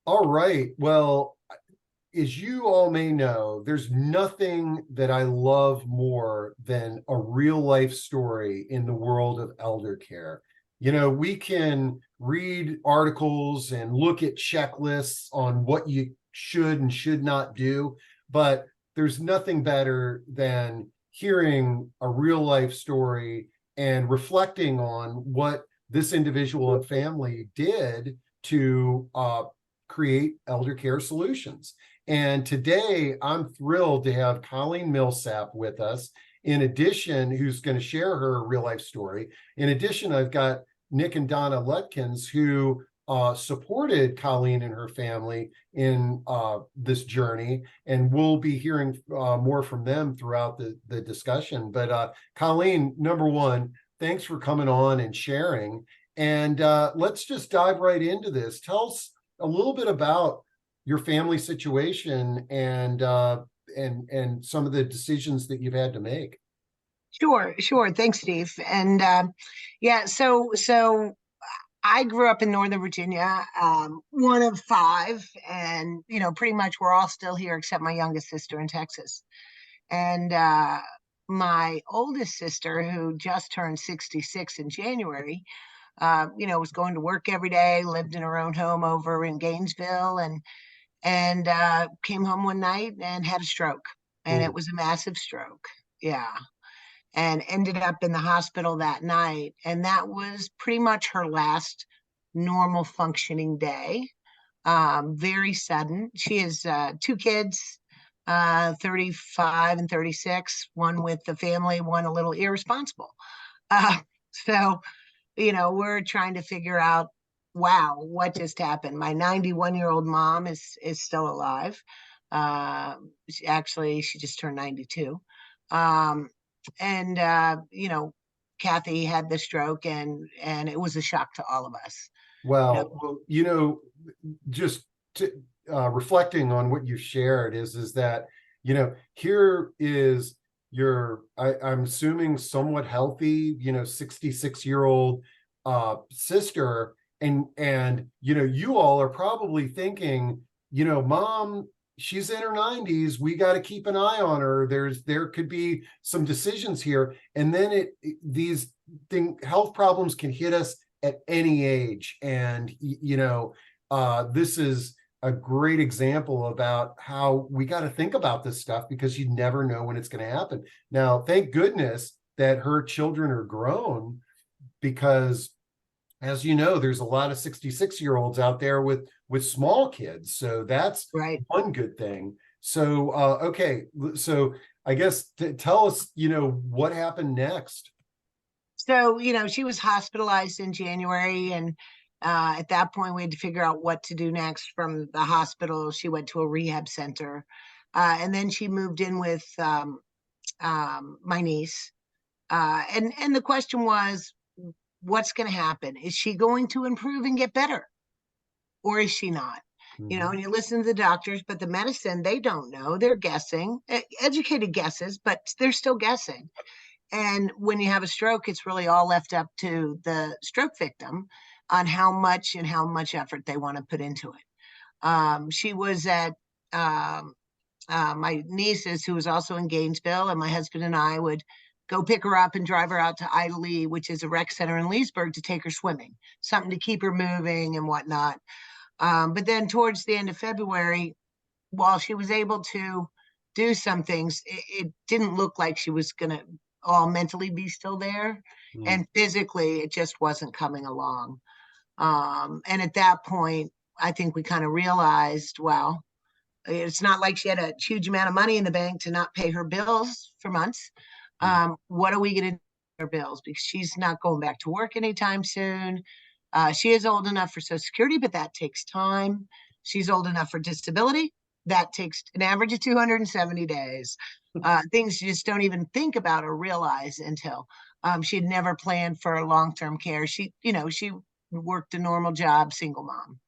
All right. Well, as you all may know, there's nothing that I love more than a real life story in the world of elder care. We can read articles and look at checklists on what you should and should not do, but there's nothing better than hearing a real life story and reflecting on what this individual and family did to create elder care solutions. And today I'm thrilled to have Colleen Millsap with us. In addition, who's going to share her real life story. In addition, I've got Nick and Donna Lutkins, who supported Colleen and her family in this journey. And we'll be hearing more from them throughout the discussion. But Colleen, number one, thanks for coming on and sharing. And let's just dive right into this. Tell us a little bit about your family situation and some of the decisions that you've had to make. Sure. Thanks, Steve. And yeah, so I grew up in Northern Virginia, one of five, and pretty much we're all still here except my youngest sister in Texas. And my oldest sister, who just turned 66 in January, was going to work every day, lived in her own home over in Gainesville, and came home one night and had a stroke, and it Ooh. was a massive stroke. Yeah. And ended up in the hospital that night. And that was pretty much her last normal functioning day. Very sudden. She has two kids, 35 and 36, one with the family, one a little irresponsible. So, we're trying to figure out, wow, what just happened? My 91-year-old mom is still alive. She just turned 92. And Kathy had the stroke, and it was a shock to all of us. Well, just to, reflecting on what you shared is that, here is your, I'm assuming somewhat healthy, 66-year-old sister. And, you all are probably thinking, mom, she's in her 90s. We got to keep an eye on her. There could be some decisions here. And then these health problems can hit us at any age. And, this is a great example about how we got to think about this stuff, because you never know when it's going to happen. Now, thank goodness that her children are grown, because as you know, there's a lot of 66-year-olds out there with small kids. So that's Right. one good thing. So, okay. So I guess tell us, what happened next. So, she was hospitalized in January, and at that point, we had to figure out what to do next. From the hospital, she went to a rehab center, and then she moved in with my niece. And the question was, what's going to happen? Is she going to improve and get better, or is she not? Mm-hmm. And you listen to the doctors, but the medicine, they don't know. They're guessing, educated guesses, but they're still guessing. And when you have a stroke, it's really all left up to the stroke victim on how much effort they want to put into it. She was at my niece's, who was also in Gainesville, and my husband and I would go pick her up and drive her out to Ida Lee, which is a rec center in Leesburg, to take her swimming, something to keep her moving and whatnot. But then towards the end of February, while she was able to do some things, it didn't look like she was going to all mentally be still there. Mm-hmm. And physically, it just wasn't coming along. And at that point, I think we kind of realized, well, it's not like she had a huge amount of money in the bank to not pay her bills for months. What are we going to do with her bills? Because she's not going back to work anytime soon. She is old enough for Social Security, but that takes time. She's old enough for disability. That takes an average of 270 days. Things you just don't even think about or realize until she'd never planned for long-term care. She worked a normal job, single mom.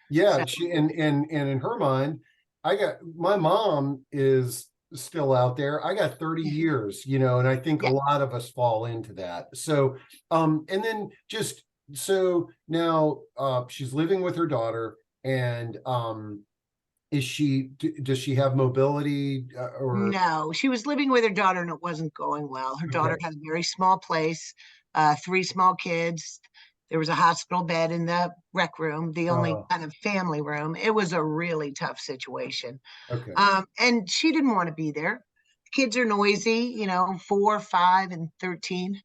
Yeah, So, she and in her mind, I got my mom is still out there. I got 30 years, and I think a yeah. lot of us fall into that. So, and then just so now she's living with her daughter. And does she have mobility or No, she was living with her daughter and it wasn't going well. Her daughter okay? had a very small place, three small kids. There was a hospital bed in the rec room, the only Oh, kind of family room. It was a really tough situation. okay. And she didn't want to be there. Kids are noisy, 4, 5, and 13.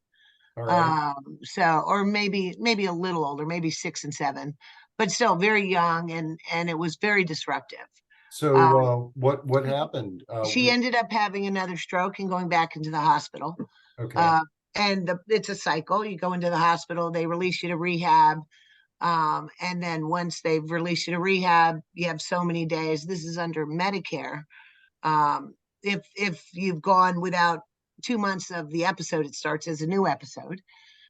All right. So, or maybe a little older, maybe 6 and 7, but still very young, and it was very disruptive. So Um, what happened? she ended up having another stroke and going back into the hospital. Okay. Uh, and it's a cycle. You go into the hospital, they release you to rehab. And then once they've released you to rehab, you have so many days. This is under Medicare. If you've gone without 2 months of the episode, it starts as a new episode.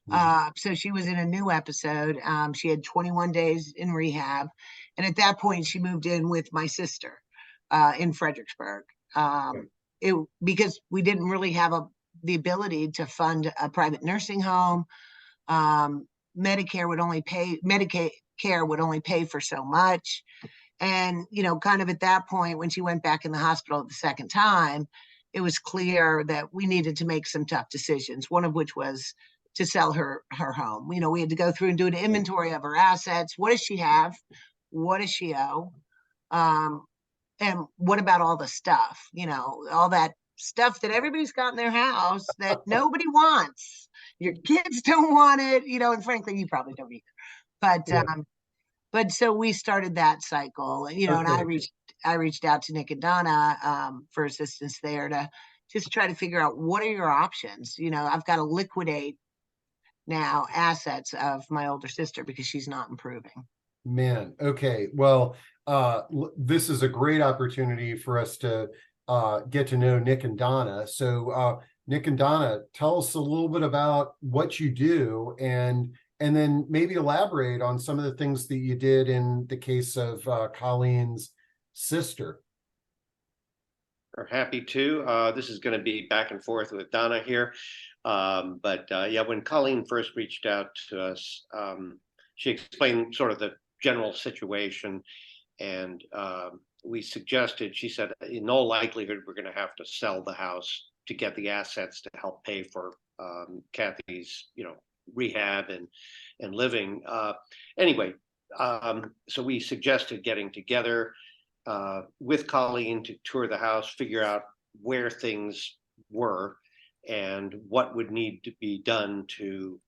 Mhm. So she was in a new episode. She had 21 days in rehab. And at that point, she moved in with my sister in Fredericksburg. Okay. Because we didn't really have the ability to fund a private nursing home. Um, Medicare would only pay for so much. And, kind of at that point, when she went back in the hospital the second time, it was clear that we needed to make some tough decisions, one of which was to sell her home. We had to go through and do an inventory of her assets. What does she have? What does she owe? Um, and what about all the stuff, all that stuff that everybody's got in their house that nobody wants. Your kids don't want it, and frankly, you probably don't either. But Yeah. but so we started that cycle, and I Okay. reached out to Nick and Donna for assistance there to just try to figure out what are your options. I've got to liquidate now assets of my older sister because she's not improving. Man, okay. Well, this is a great opportunity for us to get to know Nick and Donna. So, Nick and Donna, tell us a little bit about what you do, and then maybe elaborate on some of the things that you did in the case of Colleen's sister. Are happy to. This is going to be back and forth with Donna here. But yeah, when Colleen first reached out to us, she explained sort of the general situation. And we suggested, she said, in all likelihood, we're going to have to sell the house to get the assets to help pay for Kathy's, rehab and living. Anyway, so we suggested getting together with Colleen to tour the house, figure out where things were and what would need to be done to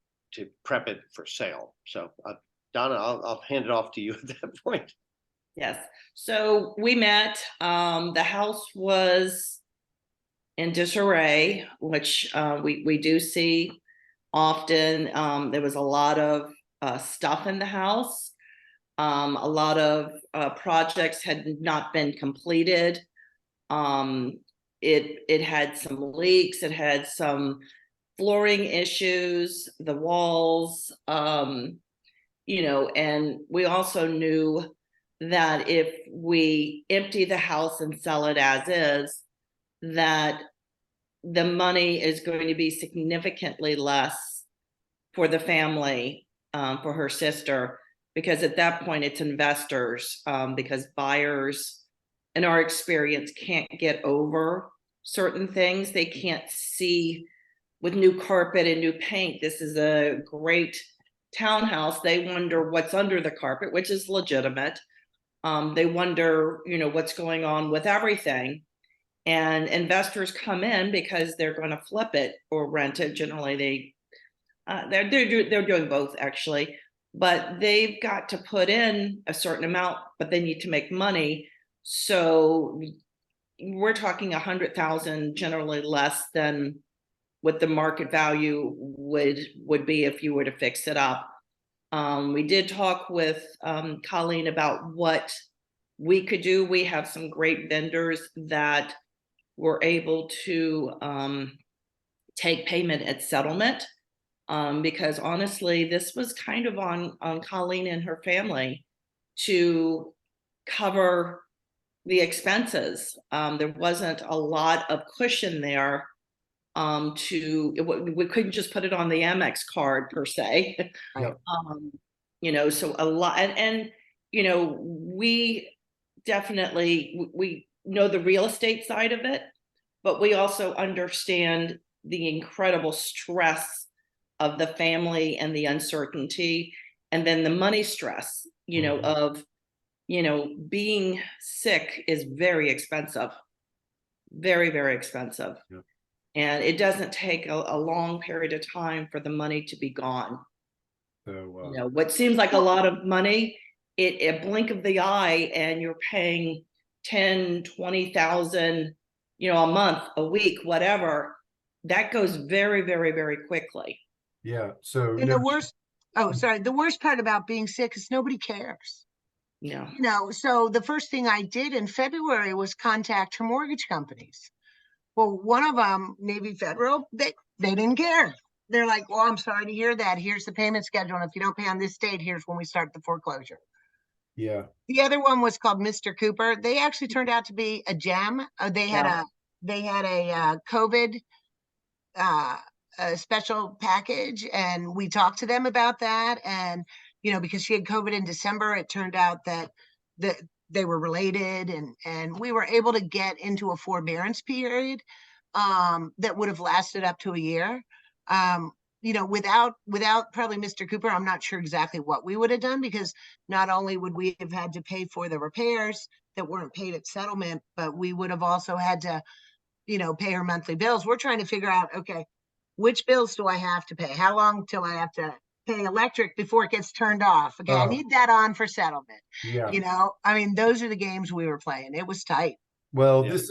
prep it for sale. So, Donna, I'll hand it off to you at that point. Yes. So we met. The house was in disarray, which we do see often. There was a lot of stuff in the house. A lot of projects had not been completed. It had some leaks. It had some flooring issues, the walls, and we also knew that if we empty the house and sell it as is, that the money is going to be significantly less for the family, for her sister, because at that point it's investors, because buyers, in our experience, can't get over certain things. They can't see with new carpet and new paint. This is a great townhouse. They wonder what's under the carpet, which is legitimate. They wonder, what's going on with everything. And investors come in because they're going to flip it or rent it. Generally, they're doing both, actually, but they've got to put in a certain amount, but they need to make money. So we're talking 100,000, generally less than what the market value would be if you were to fix it up. We did talk with Colleen about what we could do. We have some great vendors that were able to take payment at settlement, because honestly, this was kind of on Colleen and her family to cover the expenses. There wasn't a lot of cushion there. We couldn't just put it on the Amex card per se. Yep. So a lot, and you know, we definitely, we know the real estate side of it, but we also understand the incredible stress of the family and the uncertainty, and then the money stress, you know, Mhm. of, you know, being sick is very expensive, very, very expensive. Yeah. And it doesn't take a long period of time for the money to be gone. So, You know, what seems like a lot of money, a blink of the eye, and you're paying 10, 20,000, you know, a month, a week, whatever. That goes very, very, very quickly. yeah. So And no, the worst, oh, sorry, the worst part about being sick is nobody cares. You know, You know, so the first thing I did in February was contact her mortgage companies. Well, one of them, Navy Federal, they didn't care. They're like, well, I'm sorry to hear that. Here's the payment schedule. And if you don't pay on this date, here's when we start the foreclosure. yeah. The other one was called Mr. Cooper. They actually turned out to be a gem. yeah, They had a COVID uh, a special package, and we talked to them about that. And you know, because she had COVID in December, it turned out that the they were related, and we were able to get into a forbearance period that would have lasted up to a year. Um, you know, without probably Mr. Cooper, I'm not sure exactly what we would have done, because not only would we have had to pay for the repairs that weren't paid at settlement, but we would have also had to, you know, pay her monthly bills. We're trying to figure out, okay, which bills do I have to pay? How long till I have to pay electric before it gets turned off? Okay, I Oh, need that on for settlement. yeah. You know, I mean, those are the games we were playing. It was tight. Well, Yeah. this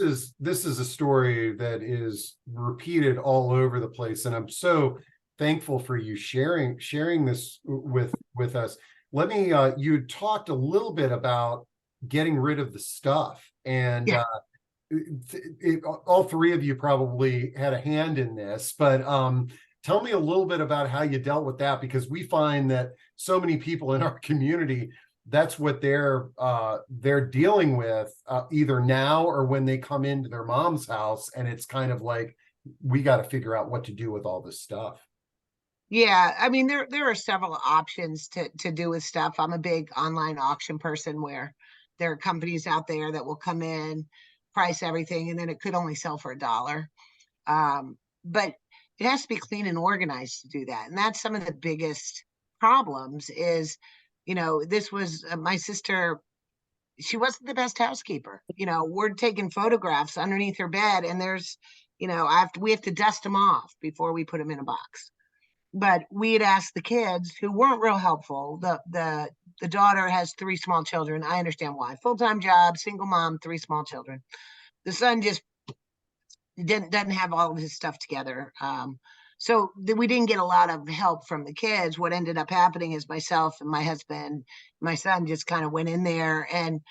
is a story that is repeated all over the place, and I'm so thankful for you sharing this with us. Let me you talked a little bit about getting rid of the stuff, and Yeah. all three of you probably had a hand in this, but tell me a little bit about how you dealt with that, because we find that so many people in our community, that's what they're dealing with either now or when they come into their mom's house, and it's kind of like we got to figure out what to do with all this stuff. Yeah, I mean, there are several options to do with stuff. I'm a big online auction person where there are companies out there that will come in, price everything, and then it could only sell for $1. But it has to be clean and organized to do that. And that's some of the biggest problems is, you know, this was my sister. She wasn't the best housekeeper. You know, we're taking photographs underneath her bed, and there's, you know, we have to dust them off before we put them in a box. But we had asked the kids, who weren't real helpful. The daughter has 3 small children. I understand why. Full-time job, single mom, 3 small children. The son just doesn't have all of his stuff together. So we didn't get a lot of help from the kids. What ended up happening is myself and my husband, my son, just kind of went in there and,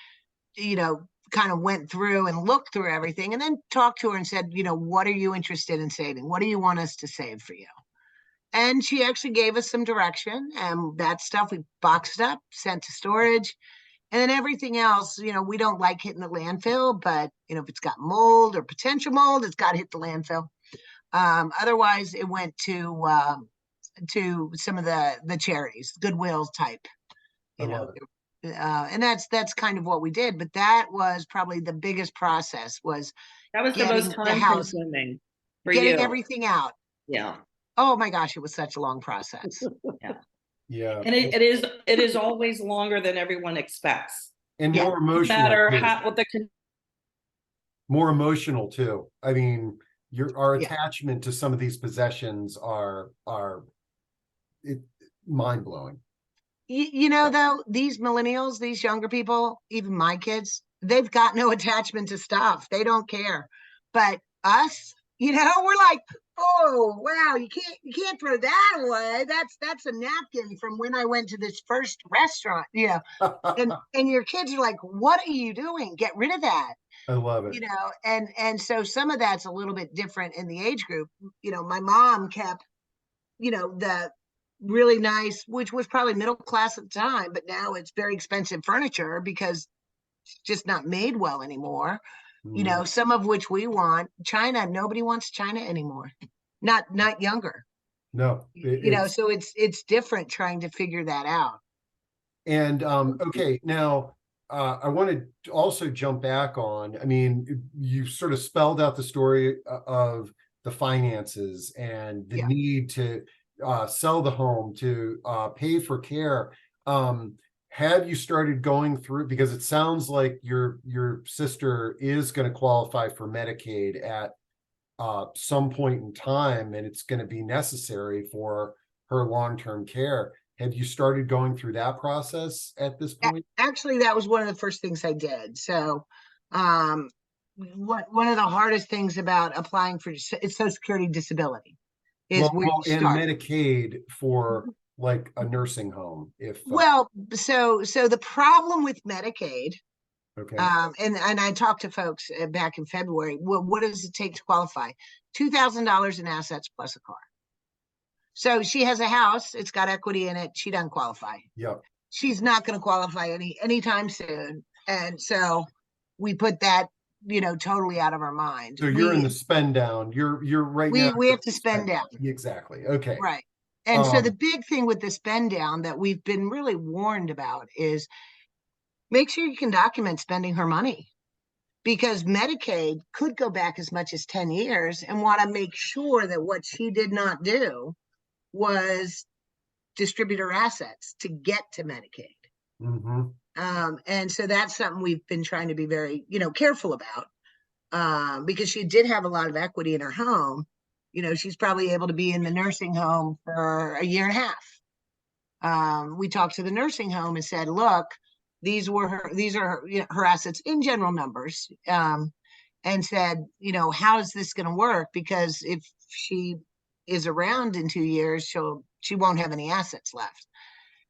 you know, kind of went through and looked through everything, and then talked to her and said, you know, what are you interested in saving? What do you want us to save for you? And she actually gave us some direction, and that stuff we boxed up, sent to storage. And then everything else, you know, we don't like hitting the landfill, but you know, if it's got mold or potential mold, it's got to hit the landfill. Otherwise, it went to some of the charities, Goodwill type, I you know. love it. And that's kind of what we did. But that was probably the biggest process, was that was the most getting the time house, consuming for getting you. everything out. Yeah, Oh my gosh, it was such a long process. yeah. Yeah, And it is always longer than everyone expects. and Yeah. more No emotional matter too. how what the More emotional too. I mean, our Yeah. attachment to some of these possessions are it mind blowing. You know, though, these millennials, these younger people, even my kids, they've got no attachment to stuff. They don't care. But us, you know, we're like, oh wow, you can't throw that away. That's a napkin from when I went to this first restaurant, you know. And your kids are like, what are you doing? Get rid of that. I love it. You know, and so some of that's a little bit different in the age group. You know, my mom kept, you know, the really nice, which was probably middle class at the time, but now it's very expensive furniture because it's just not made well anymore. You know, some of which we want. China, nobody wants China anymore. Not younger. No, You know, so it's different trying to figure that out. And okay, now I want to also jump back on, I mean, you sort of spelled out the story of the finances and the Yeah. need to sell the home to pay for care. Have you started going through, because it sounds like your sister is going to qualify for Medicaid at some point in time, and it's going to be necessary for her long-term care. Have you started going through that process at this point? Actually, that was one of the first things I did. So, one of the hardest things about applying for Social Security disability is where you And start. Medicaid for like a nursing home, if Well, so the problem with Medicaid, okay, and I talked to folks back in February. What does it take to qualify? $2,000 in assets plus a car. So she has a house; it's got equity in it. She doesn't qualify. yeah. She's not going to qualify anytime soon, and so we put that totally out of our mind. So you're in the spend down. You're right now. We have to spend down. Exactly. Okay. Right. And so the Um, big thing with the spend down that we've been really warned about is make sure you can document spending her money, because Medicaid could go back as much as 10 years, and want to make sure that what she did not do was distribute her assets to get to Medicaid. mhm. And so that's something we've been trying to be very, careful about, because she did have a lot of equity in her home. She's probably able to be in the nursing home for a year and a half. We talked to the nursing home and said, look, these are her, her assets in general numbers, and said, how is this going to work? Because if she is around in 2 years, she won't have any assets left.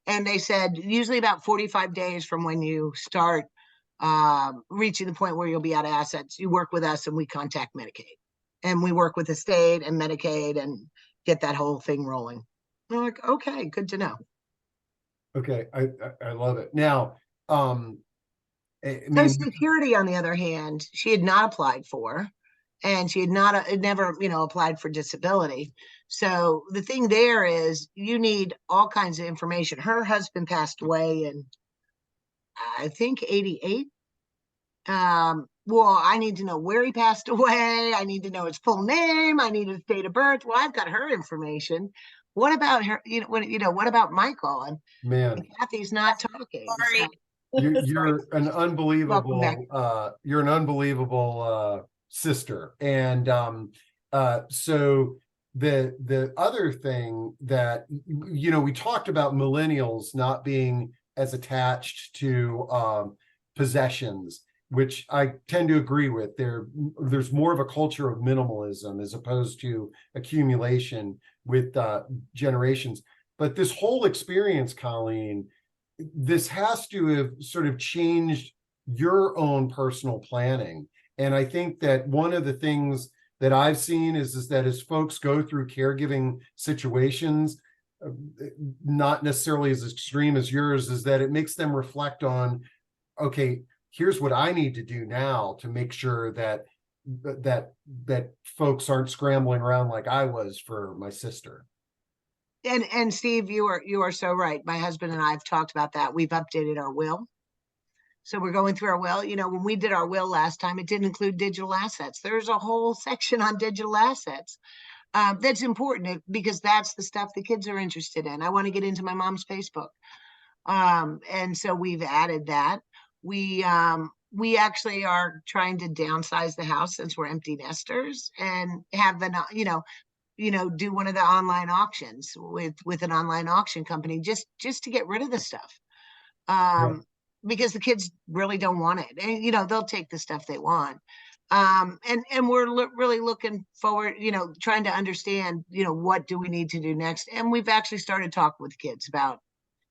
And they said usually about 45 days from when you start reaching the point where you'll be out of assets, you work with us and we contact Medicaid, and we work with the state and Medicaid and get that whole thing rolling. I'm like, okay, good to know. Okay. I love it. Now, I Social mean, Security, on the other hand, she had not applied for, and she had not never applied for disability. So the thing there is you need all kinds of information. Her husband passed away in, I think, 88. Well, I need to know where he passed away. I need to know his full name. I need his date of birth. Well, I've got her information. What about her? What about Michael? And man, Kathy's not talking. Sorry. So, you're an welcome back. unbelievable sister. And so the other thing that we talked about millennials not being as attached to possessions, which I tend to agree with. There's more of a culture of minimalism as opposed to accumulation with generations. But this whole experience, Colleen, this has to have sort of changed your own personal planning. And I think that one of the things that I've seen is that as folks go through caregiving situations, not necessarily as extreme as yours, is that it makes them reflect on, okay, here's what I need to do now to make sure that folks aren't scrambling around like I was for my sister. And Steve, you are so right. My husband and I have talked about that. We've updated our will. So we're going through our will. When we did our will last time, it didn't include digital assets. There's a whole section on digital assets. That's important because that's the stuff the kids are interested in. I want to get into my mom's Facebook. And so we've added that. We actually are trying to downsize the house since we're empty nesters, and have the, do one of the online auctions with an online auction company, just to get rid of the stuff. Because the kids really don't want it, and they'll take the stuff they want. And we're really looking forward, trying to understand, what do we need to do next. And we've actually started talking with kids about,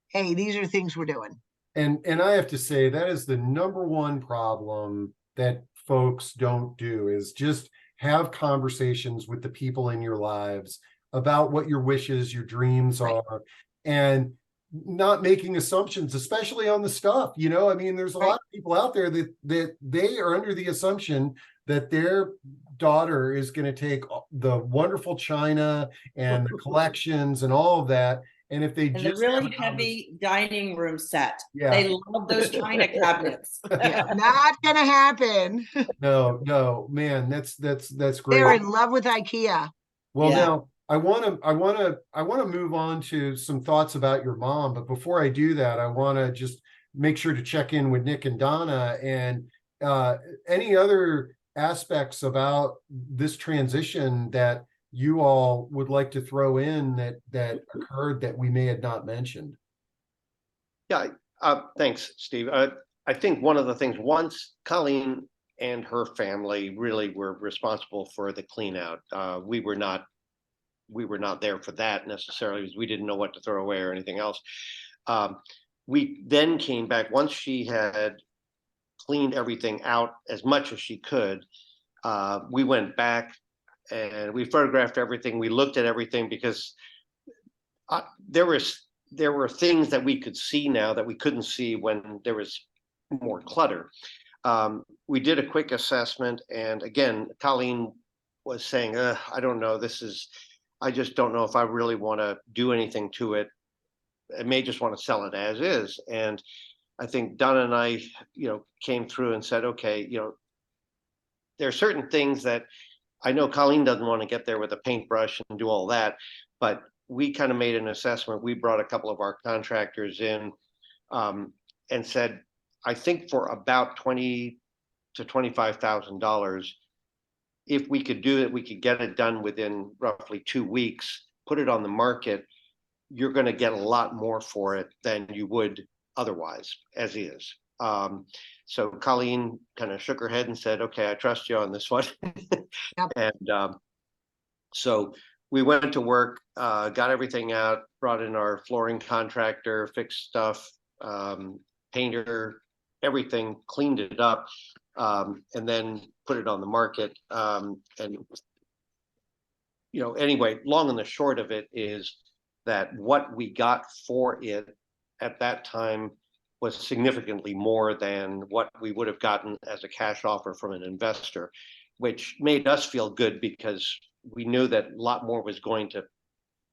hey, these are things we're doing. And I have to say that is the number one problem that folks don't do, is just have conversations with the people in your lives about what your wishes, your dreams are, and not making assumptions, especially on the stuff. I mean, there's a lot of people out there that they are under the assumption that their daughter is going to take the wonderful china and the collections and all of that And if they And the just have really a convers- heavy dining room set. Yeah. They love those china cabinets. Yeah, not gonna happen. no, man, that's great. They're in love with IKEA. Well, Yeah. now I want to move on to some thoughts about your mom, but before I do that, I want to just make sure to check in with Nick and Donna and any other aspects about this transition that you all would like to throw in that occurred that we may have not mentioned. Yeah, thanks, Steve. I think one of the things, once Colleen and her family really were responsible for the clean out, we were not there for that necessarily, because we didn't know what to throw away or anything else. We then came back once she had cleaned everything out as much as she could. We went back and we photographed everything. We looked at everything because there were things that we could see now that we couldn't see when there was more clutter. We did a quick assessment, and again, Colleen was saying, I don't know, I just don't know if I really want to do anything to it. I may just want to sell it as is. And I think Donna and I, came through and said, okay, there are certain things that I know Colleen doesn't want to get there with a paintbrush and do all that, but we kind of made an assessment. We brought a couple of our contractors in and said, I think for about $20,000 to $25,000, if we could do it, we could get it done within roughly 2 weeks, put it on the market, you're going to get a lot more for it than you would otherwise, as is. So Colleen kind of shook her head and said, okay, I trust you on this one. Yep. And so we went to work, got everything out, brought in our flooring contractor, fixed stuff, painter, everything, cleaned it up, and then put it on the market. Anyway, long and the short of it is that what we got for it at that time was significantly more than what we would have gotten as a cash offer from an investor, which made us feel good because we knew that a lot more was going to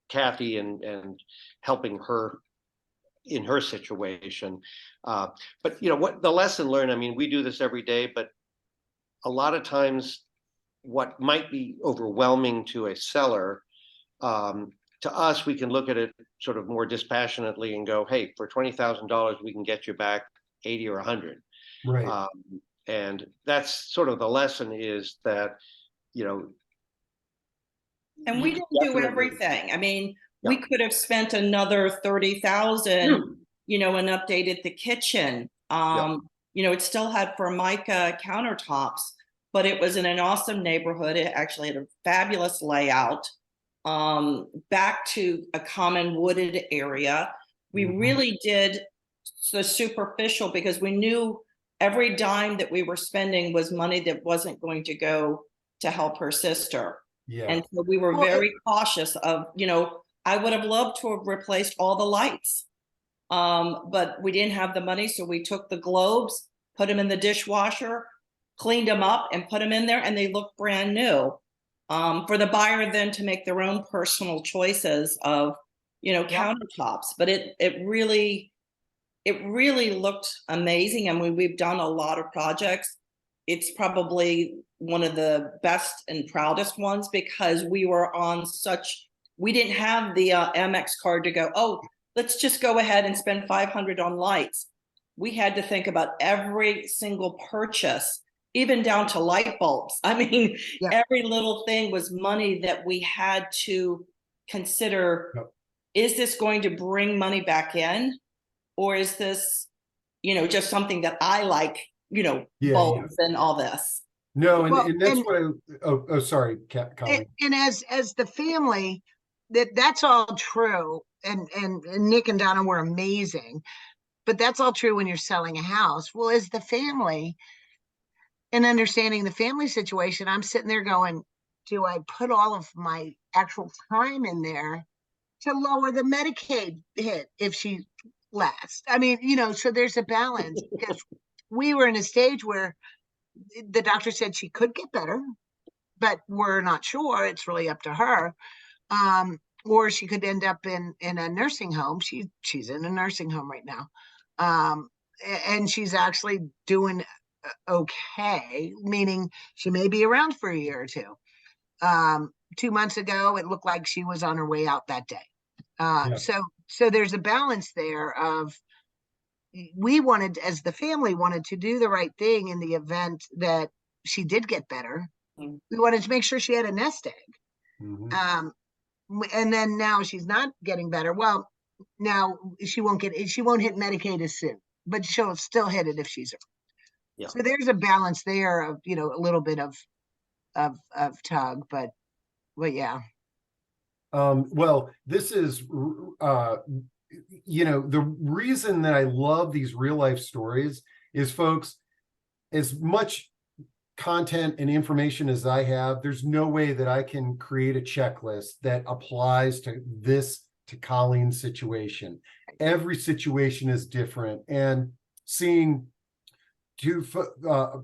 Kathy and helping her in her situation. But what the lesson learned, I mean, we do this every day, but a lot of times what might be overwhelming to a seller, to us, we can look at it sort of more dispassionately and go, hey, for $20,000, we can get you back 80 or 100. Right. And that's sort of the lesson, is that, And we didn't do everything. I mean, we Yeah. could have spent another 30,000, and updated the kitchen. It still had Formica countertops, but it was in an awesome neighborhood. It actually had a fabulous layout. Back to a common wooded area. We really did the superficial because we knew every dime that we were spending was money that wasn't going to go to help her sister. Yeah. And so we were very cautious of, I would have loved to have replaced all the lights. But we didn't have the money. So we took the globes, put them in the dishwasher, cleaned them up and put them in there, and they look brand new. For the buyer then to make their own personal choices of, countertops. But it really looked amazing. I mean, we've done a lot of projects. It's probably one of the best and proudest ones because we didn't have the Amex card to go, oh, let's just go ahead and spend $500 on lights. We had to think about every single purchase, even down to light bulbs. I mean, every little thing was money that we had to consider. Yep. Is this going to bring money back in? Or is this, just something that I like, bulbs and all this? No, and that's what sorry, Colleen. And as the family, that's all true. And Nick and Donna were amazing. But that's all true when you're selling a house. Well, as the family, and understanding the family situation, I'm sitting there going, do I put all of my actual time in there to lower the Medicaid hit if she lasts? I mean, so there's a balance because we were in a stage where the doctor said she could get better, but we're not sure. It's really up to her. or she could end up in a nursing home. She's in a nursing home right now. And she's actually doing okay, meaning she may be around for a year or two. 2 months ago, it looked like she was on her way out that day. Yeah. So there's a balance there of, we wanted, as the family, wanted to do the right thing in the event that she did get better. Mm. We wanted to make sure she had a nest egg. Mhm. And then now she's not getting better. Well, now she won't hit Medicaid as soon, but she'll still hit it if she's around. Yeah. So there's a balance there of, a little bit of tug, but yeah. Well, this is, the reason that I love these real life stories is, folks, as much content and information as I have, there's no way that I can create a checklist that applies to Colleen's situation. Every situation is different, and seeing a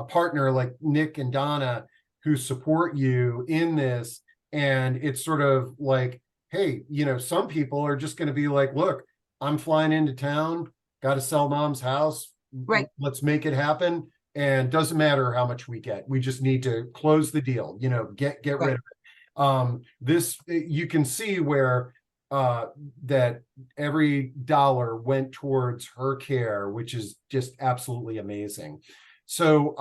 partner like Nick and Donna who support you in this, and it's sort of like, hey, some people are just going to be like, look, I'm flying into town, got to sell mom's house, Right. let's make it happen, and doesn't matter how much we get, we just need to close the deal, get Right. rid of it. This, you can see where that every dollar went towards her care, which is just absolutely amazing. So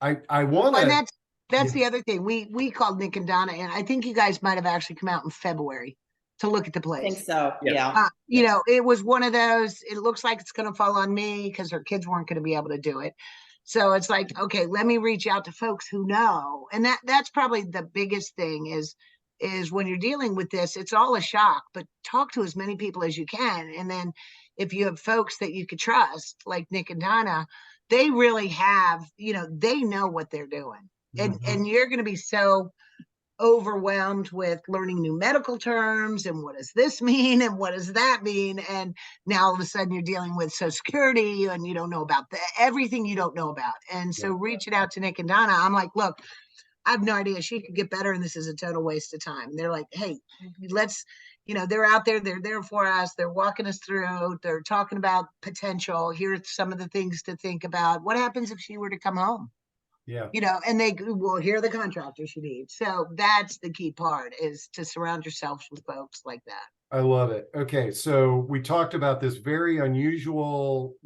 I want And to, that's the other thing. We called Nick and Donna, and I think you guys might have actually come out in February to look at the I think place. so, Yeah. yeah. It was one of those, it looks like it's going to fall on me because her kids weren't going to be able to do it. So it's like, okay, let me reach out to folks who know. And that's probably the biggest thing is when you're dealing with this, it's all a shock, but talk to as many people as you can. And then if you have folks that you could trust, like Nick and Donna, they really have, they know what they're doing. And you're going to be so overwhelmed with learning new medical terms and what does this mean and what does that mean, and now all of a sudden you're dealing with Social Security and you don't know about everything you don't know about. And so reaching out to Nick and Donna, I'm like, look, I have no idea, she could get better and this is a total waste of time. And they're like, hey, let's, they're out there, they're there for us, they're walking us through, they're talking about potential, here's some of the things to think about. What happens if she were to come home? yeah, And they will hear the contractors you need. So that's the key part, is to surround yourselves with folks like that. I love it. Okay, so we talked about this very unusual,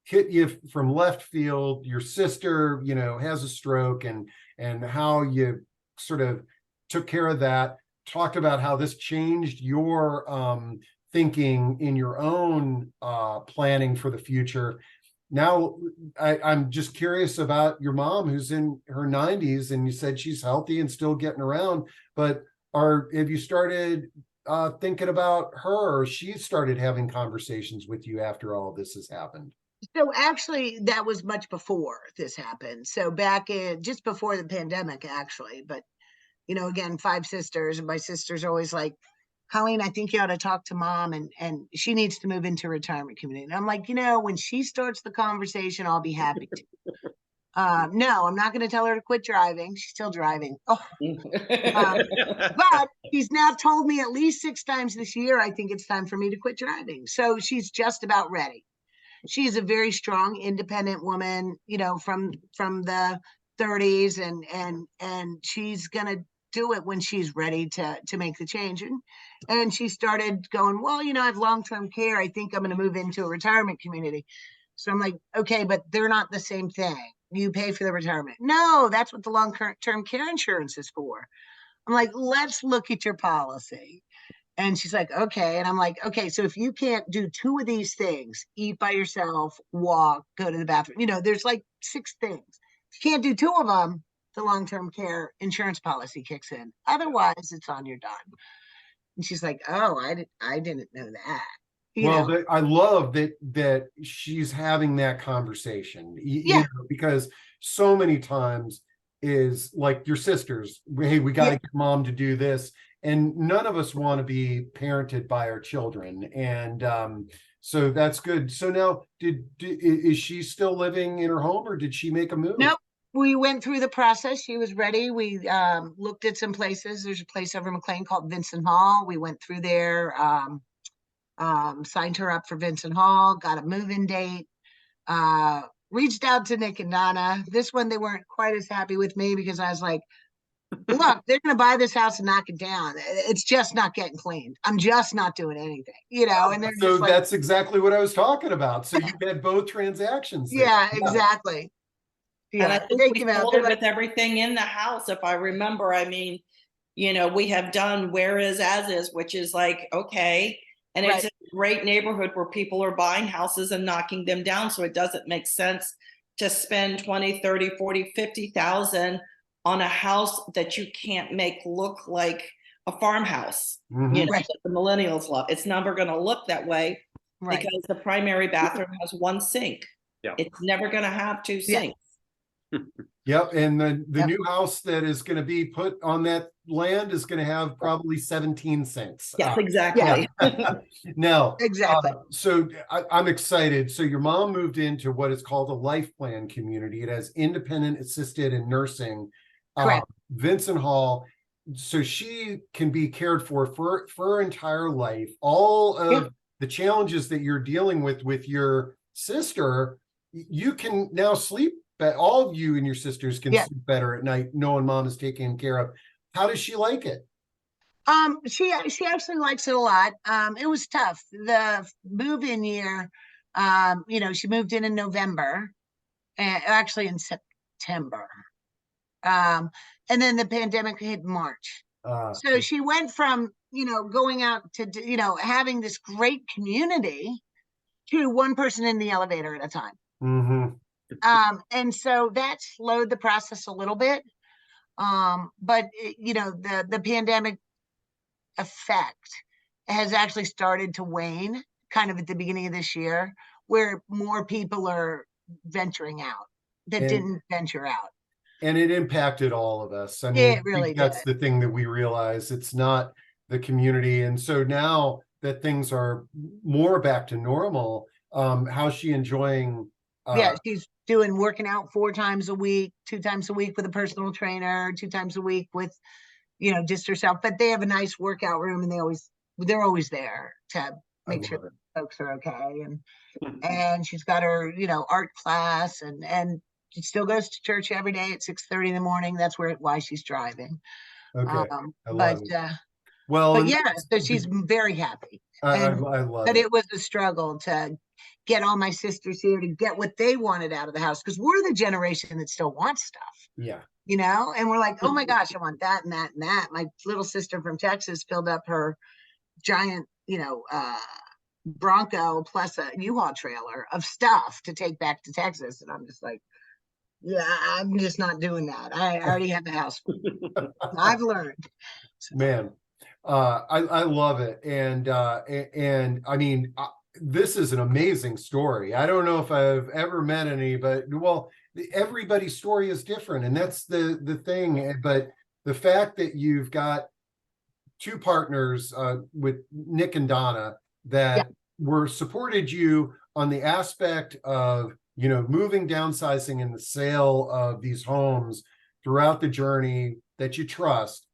hit you from left field. Your sister, has a stroke, and how you sort of took care of that. Talked about how this changed your thinking in your own planning for the future. Now, I'm just curious about your mom, who's in her 90s, and you said she's healthy and still getting around, but have you started thinking about her, or she started having conversations with you after all of this has happened? So actually, that was much before this happened. So back in, just before the pandemic, actually. But, again, 5 sisters, and my sister's always like, Colleen, I think you ought to talk to mom, and she needs to move into a retirement community. And I'm like, when she starts the conversation, I'll be happy to. No, I'm not going to tell her to quit driving. She's still driving. Oh, but she's now told me at least 6 times this year, I think it's time for me to quit driving. So she's just about ready. She is a very strong, independent woman, from the 30s, and she's going to do it when she's ready to make the change. And she started going, well, I have long-term care. I think I'm going to move into a retirement community. So I'm like, okay, but they're not the same thing. You pay for the retirement. No, that's what the long-term care insurance is for. I'm like, let's look at your policy. And she's like, okay. And I'm like, okay, so if you can't do 2 of these things, eat by yourself, walk, go to the bathroom, there's like 6 things. If you can't do 2 of them, the long-term care insurance policy kicks in. Otherwise, it's on your dime. And she's like, oh, I didn't know that. Well, I love that she's having that conversation, because so many times is like your sisters, hey, we got to get mom to do this. And none of us want to be parented by our children. And so that's good. So now, is she still living in her home, or did she make a move? Nope. we went through the process. She was ready. We looked at some places. There's a place over in McLean called Vincent Hall. We went through there, signed her up for Vincent Hall, got a move-in date, reached out to Nick and Donna. This one, they weren't quite as happy with me because I was like, look, they're going to buy this house and knock it down. It's just not getting cleaned. I'm just not doing anything, and they're So just like, that's exactly what I was talking about. So you had both transactions there. yeah, exactly. And I Yeah, think they we came out, sold they're it like, with everything in the house, if I remember. I mean, we have done where is as is, which is like, okay. And it's Right. a great neighborhood where people are buying houses and knocking them down. So it doesn't make sense to spend 20, 30, 40, 50,000 on a house that you can't make look like a farmhouse. Mhm. Right. That the millennials love. It's never going to look that way right. because the primary bathroom has one sink. Yeah. It's never going to have two Yeah. sinks. Yep, and the Yep. new house that is going to be put on that land is going to have probably 17 sinks. Yes, exactly. Now, Exactly. so I'm excited. So your mom moved into what is called a life plan community. It has independent assisted and nursing. Correct. Vincent Hall. So she can be cared for her entire life. All of Yeah. the challenges that you're dealing with your sister, you can now sleep. But all of you and your sisters can Yeah. sleep better at night, knowing mom is taken care of. How does she like it? She actually likes it a lot. It was tough. The move-in year, she moved in November, actually in September. And then the pandemic hit March. So she went from, going out to, having this great community to one person in the elevator at a time. Mm-hmm. And so that slowed the process a little bit. But the pandemic effect has actually started to wane kind of at the beginning of this year, where more people are venturing out that didn't venture out. And it impacted all of us. I mean, It really that's did. the thing that we realize. It's not the community. And so now that things are more back to normal, how's she enjoying? Yeah, she's working out 4 times a week, 2 times a week with a personal trainer, 2 times a week with, just herself. But they have a nice workout room, and they're always there to make sure folks are okay. And she's got her, art class, and she still goes to church every day at 6:30 in the morning. That's why she's driving. Okay, I But love it. Well, yeah, so she's very happy. I love But it. it was a struggle to get all my sisters here to get what they wanted out of the house, because we're the generation that still wants stuff. Yeah. And we're like, oh my gosh, I want that and that and that. My little sister from Texas filled up her giant, Bronco plus a U-Haul trailer of stuff to take back to Texas. And I'm just like, yeah, I'm just not doing that. I already have the house. I've learned. Man, I love it. And I mean, this is an amazing story. I don't know if I've ever met any, but everybody's story is different. And that's the thing. But the fact that you've got 2 partners with Nick and Donna that were supported you on the aspect of, moving, downsizing, and the sale of these homes throughout the journey that you trust,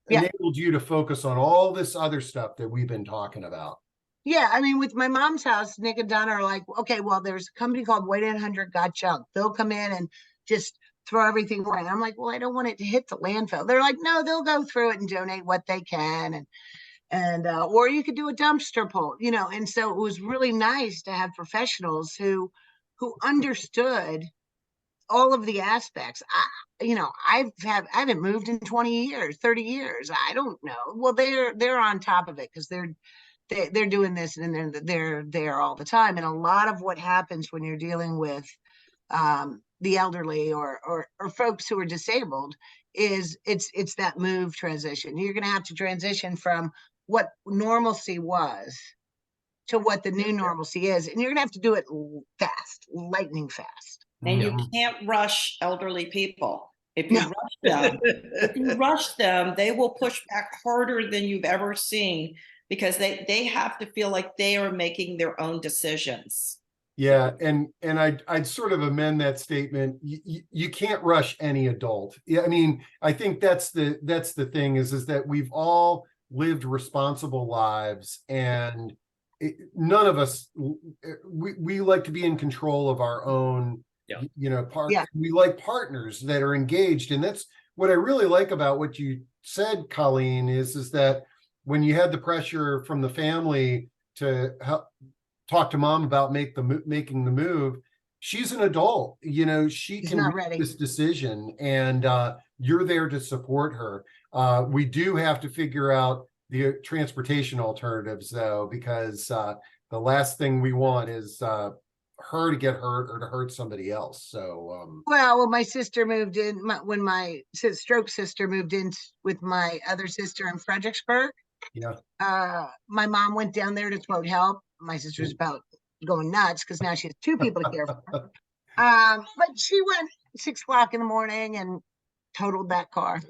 enabled you to focus on all this other stuff that we've been talking about. Yeah, I mean, with my mom's house, Nick and Donna are like, okay, well, there's a company called White 800 Got Junk. They'll come in and just throw everything away. And I'm like, well, I don't want it to hit the landfill. They're like, no, they'll go through it and donate what they can. And or you could do a dumpster pull, and so it was really nice to have professionals who understood all of the aspects. I haven't moved in 20 years, 30 years. I don't know. Well, they're on top of it because they're doing this, and they're there all the time. And a lot of what happens when you're dealing with the elderly or folks who are disabled is it's that move transition. You're going to have to transition from what normalcy was to what the new normalcy is, and you're going to have to do it fast, lightning fast. And you can't rush elderly people. If you rush them, they will push back harder than you've ever seen, because they have to feel like they are making their own decisions. Yeah, and I'd sort of amend that statement. You can't rush any adult. Yeah, I mean, I think that's the thing is that we've all lived responsible lives, and none of us we like to be in control of our own. Yeah. We like partners that are engaged, and that's what I really like about what you said, Colleen. Is that when you had the pressure from the family to help talk to mom about making the move, she's an adult, she She's can not make ready. this decision, and you're there to support her. We do have to figure out the transportation alternatives though, because the last thing we want is her to get hurt or to hurt somebody else. So Well, when my sister moved in, when my stroke sister moved in with my other sister in Fredericksburg, yeah. my mom went down there to quote help. My sister's about going nuts because now she has two people to care for her. But she went 6 o'clock in the morning and totaled that car.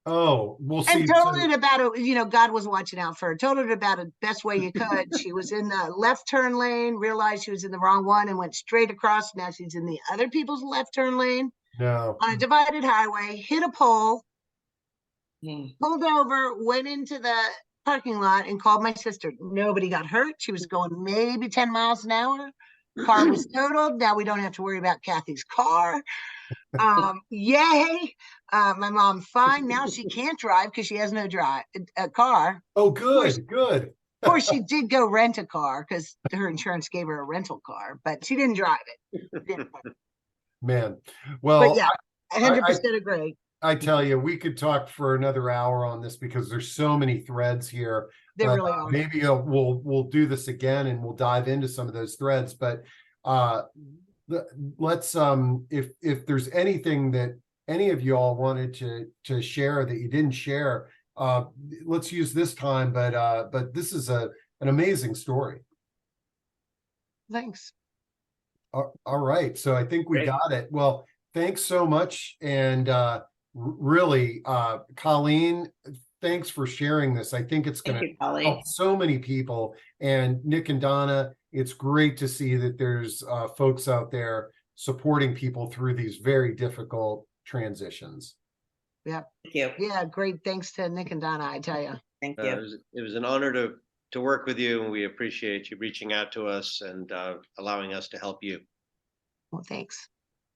Oh, we'll see. And told it about it, God was watching out for her. Told it about it best way you could. She was in the left turn lane, realized she was in the wrong one, and went straight across. Now she's in the other people's left turn lane No. on a divided highway, hit a pole, Mm. pulled over, went into the parking lot, and called my sister. Nobody got hurt. She was going maybe 10 miles an hour. Car was totaled. Now we don't have to worry about Kathy's car. Yay. My mom's fine. Now she can't drive because she has no car. Oh, good. Of course, she did go rent a car because her insurance gave her a rental car, but she didn't drive it. Man. But Well, yeah, 100% agree. I tell you, we could talk for another hour on this because there's so many threads here. There But really are. maybe we'll do this again and we'll dive into some of those threads. But let's if there's anything that any of you all wanted to share that you didn't share, let's use this time. But this is an amazing story. Thanks. All right, so I think we Great. got it. Well, thanks so much, and really, Colleen, thanks for sharing this. I think it's going Thank to you, Colleen. help so many people. And Nick and Donna, it's great to see that there's folks out there supporting people through these very difficult transitions. Yeah. Thank you. Yeah, great. Thanks to Nick and Donna, I tell you. Thank It you. was an honor to work with you, and we appreciate you reaching out to us and allowing us to help you. Well, thanks.